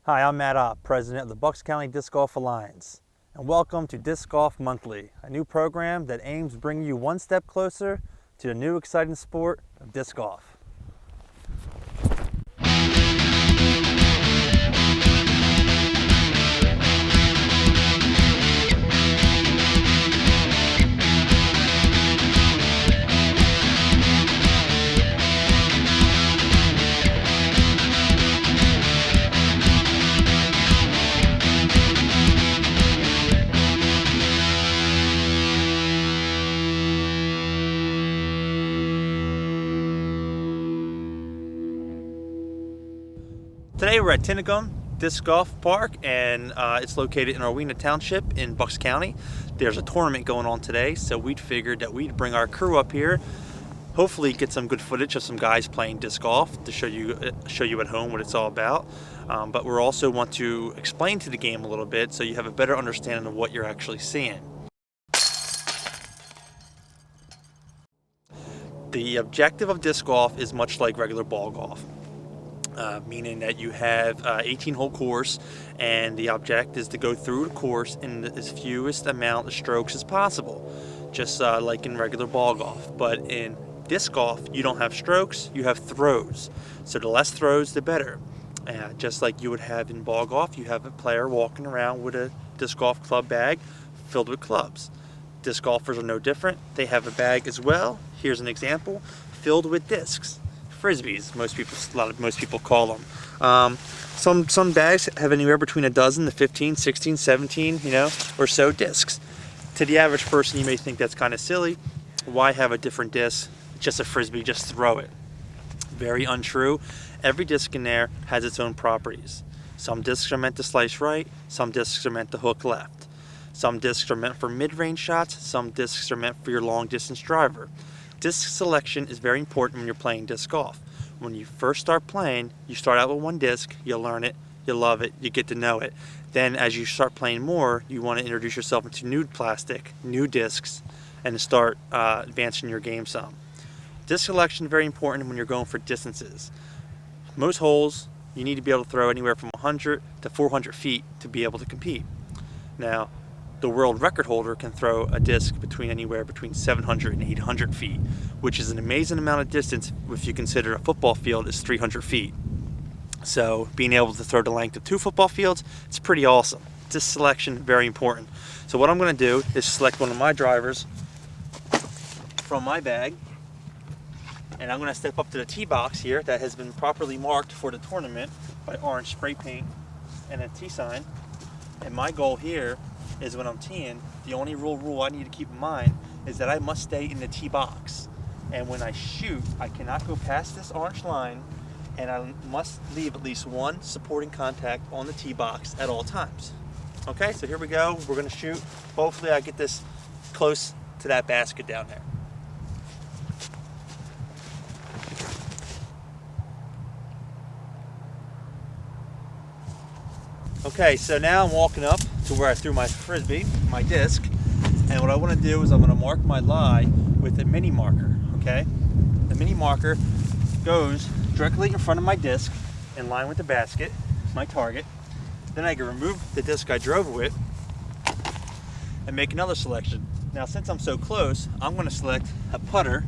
Hi, I'm Matt Opp, President of the Bucks County Disc Golf Alliance, and welcome to Disc Golf Monthly, a new program that aims to bring you one step closer to the new exciting sport of disc golf. Today we're at Tinicum Disc Golf Park, and it's located in Rowena Township in Bucks County. There's a tournament going on today, so we figured that we'd bring our crew up here, hopefully get some good footage of some guys playing disc golf to show you at home what it's all about. But we also want to explain to the game a little bit so you have a better understanding of what you're actually seeing. The objective of disc golf is much like regular ball golf. Meaning that you have 18-hole course, and the object is to go through the course in as fewest amount of strokes as possible, just like in regular ball golf. But in disc golf, you don't have strokes, you have throws. So the less throws, the better. Just like you would have in ball golf, you have a player walking around with a disc golf club bag filled with clubs. Disc golfers are no different. They have a bag as well. Here's an example, filled with discs. Frisbees, most people call them. Some bags have anywhere between a dozen to 15, 16, 17, or so discs. To the average person, you may think that's kind of silly. Why have a different disc? Just a Frisbee, just throw it. Very untrue. Every disc in there has its own properties. Some discs are meant to slice right, some discs are meant to hook left. Some discs are meant for mid-range shots, some discs are meant for your long-distance driver. Disc selection is very important when you're playing disc golf. When you first start playing, you start out with one disc, you learn it, you love it, you get to know it. Then as you start playing more, you want to introduce yourself into new plastic, new discs, and start advancing your game some. Disc selection is very important when you're going for distances. Most holes, you need to be able to throw anywhere from 100 to 400 feet to be able to compete. Now, the world record holder can throw a disc anywhere between 700 and 800 feet, which is an amazing amount of distance if you consider a football field is 300 feet. So being able to throw the length of 2 football fields, it's pretty awesome. Disc selection, very important. So what I'm going to do is select one of my drivers from my bag, and I'm going to step up to the tee box here that has been properly marked for the tournament by orange spray paint and a tee sign. And my goal here is when I'm teeing, the only rule I need to keep in mind is that I must stay in the tee box. And when I shoot, I cannot go past this orange line, and I must leave at least one supporting contact on the tee box at all times. Okay, so here we go. We're gonna shoot. Hopefully I get this close to that basket down there. Okay, so now I'm walking up to where I threw my Frisbee, my disc, and what I want to do is I'm going to mark my lie with a mini marker, okay? The mini marker goes directly in front of my disc in line with the basket, my target. Then I can remove the disc I drove with and make another selection. Now, since I'm so close, I'm going to select a putter.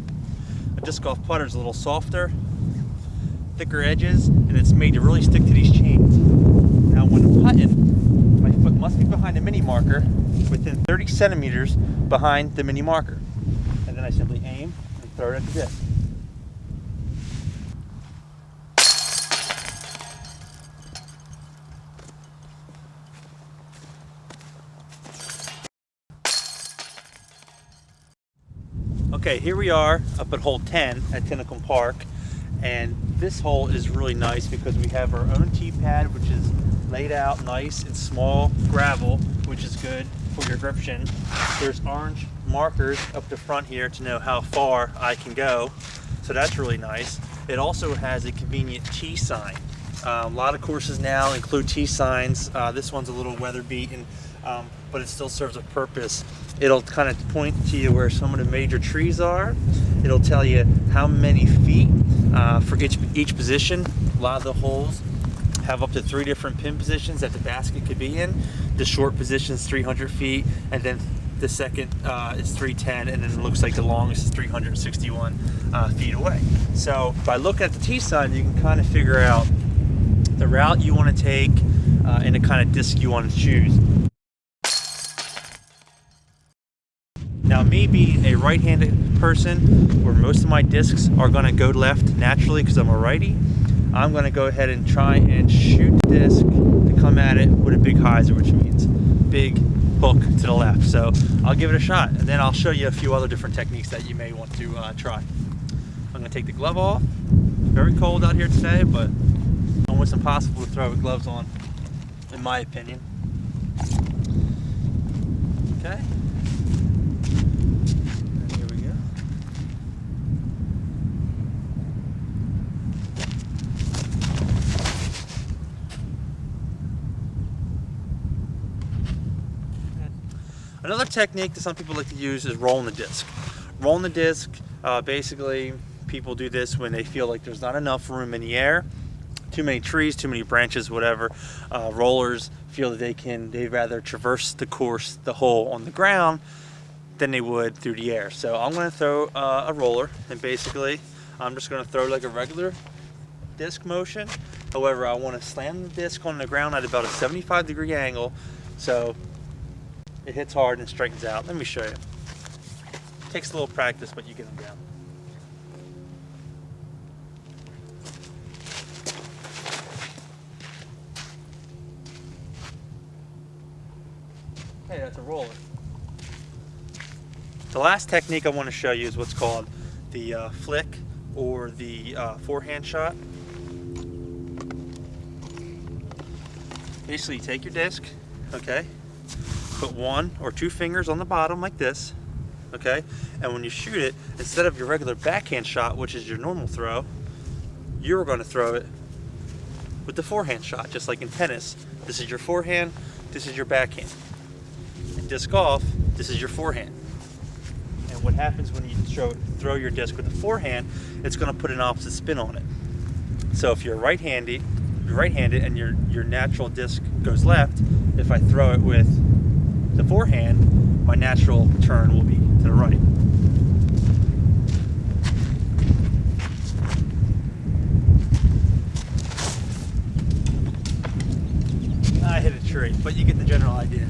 A disc golf putter is a little softer, thicker edges, and it's made to really stick to these chains. Now when putting, my foot must be behind the mini marker within 30 centimeters behind the mini marker. And then I simply aim and throw it at the disc. Okay, here we are up at hole 10 at Tinicum Park. And this hole is really nice because we have our own tee pad, which is laid out nice and small gravel, which is good for your grip shin. There's orange markers up the front here to know how far I can go, so that's really nice. It also has a convenient tee sign. A lot of courses now include tee signs. This one's a little weather beaten, but it still serves a purpose. It'll kind of point to you where some of the major trees are. It'll tell you how many feet for each position. A lot of the holes have up to 3 different pin positions that the basket could be in. The short position is 300 feet, and then the second is 310, and then it looks like the longest is 361 feet away. So by looking at the T-sign, you can kind of figure out the route you want to take and the kind of disc you want to choose. Now, me being a right-handed person, where most of my discs are going to go left naturally because I'm a righty, I'm going to go ahead and try and shoot the disc to come at it with a big hyzer, which means big hook to the left. So I'll give it a shot, and then I'll show you a few other different techniques that you may want to try. I'm going to take the glove off. Very cold out here today, but almost impossible to throw with gloves on, in my opinion. Okay. And here we go. Another technique that some people like to use is rolling the disc. Rolling the disc, basically people do this when they feel like there's not enough room in the air, too many trees, too many branches, whatever. Rollers feel that they'd rather traverse the course, the hole on the ground, than they would through the air. So I'm going to throw a roller, and basically I'm just going to throw like a regular disc motion. However, I want to slam the disc on the ground at about a 75-degree angle, so it hits hard and straightens out. Let me show you. Takes a little practice, but you get them down. Hey, that's a roller. The last technique I want to show you is what's called the flick, or the forehand shot. Basically, you take your disc, okay? Put 1 or 2 fingers on the bottom like this, okay? And when you shoot it, instead of your regular backhand shot, which is your normal throw, you're going to throw it with the forehand shot, just like in tennis. This is your forehand, this is your backhand. In disc golf, this is your forehand. And what happens when you throw your disc with the forehand, it's going to put an opposite spin on it. So if you're right-handed and your natural disc goes left, if I throw it with the forehand, my natural turn will be to the right. I hit a tree, but you get the general idea.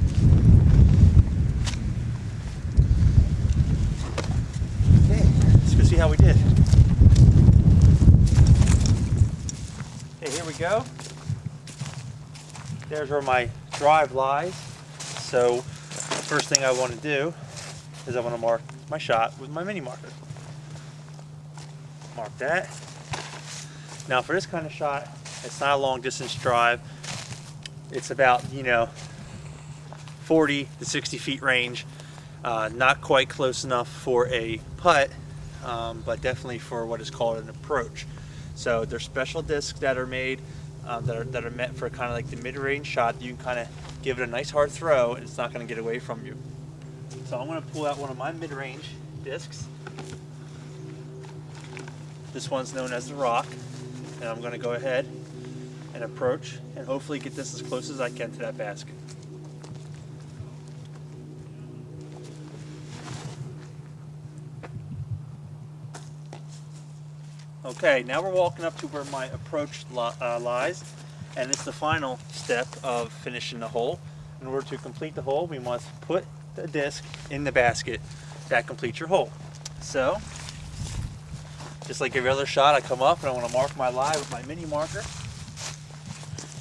Okay, let's go see how we did. Okay, here we go. There's where my drive lies. So first thing I want to do is I want to mark my shot with my mini marker. Mark that. Now for this kind of shot, it's not a long distance drive. It's about, 40 to 60 feet range. Not quite close enough for a putt, but definitely for what is called an approach. So there's special discs that are made that are meant for kind of like the mid-range shot. You can kind of give it a nice hard throw, and it's not going to get away from you. So I'm going to pull out one of my mid-range discs. This one's known as the Rock, and I'm going to go ahead and approach and hopefully get this as close as I can to that basket. Okay, now we're walking up to where my approach lies, and it's the final step of finishing the hole. In order to complete the hole, we must put the disc in the basket. That completes your hole. So, just like every other shot, I come up and I want to mark my lie with my mini marker.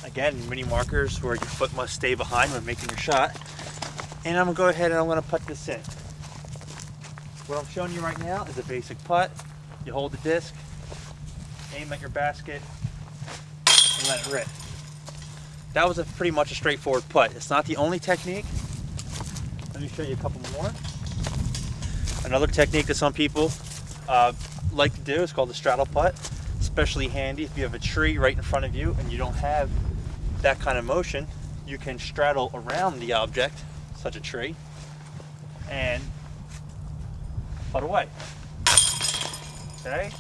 Again, mini markers where your foot must stay behind when making your shot. And I'm going to go ahead and I'm going to put this in. What I'm showing you right now is a basic putt. You hold the disc, aim at your basket, and let it rip. That was pretty much a straightforward putt. It's not the only technique. Let me show you a couple more. Another technique that some people like to do is called the straddle putt. Especially handy if you have a tree right in front of you and you don't have that kind of motion. You can straddle around the object, such a tree, and putt away. Okay?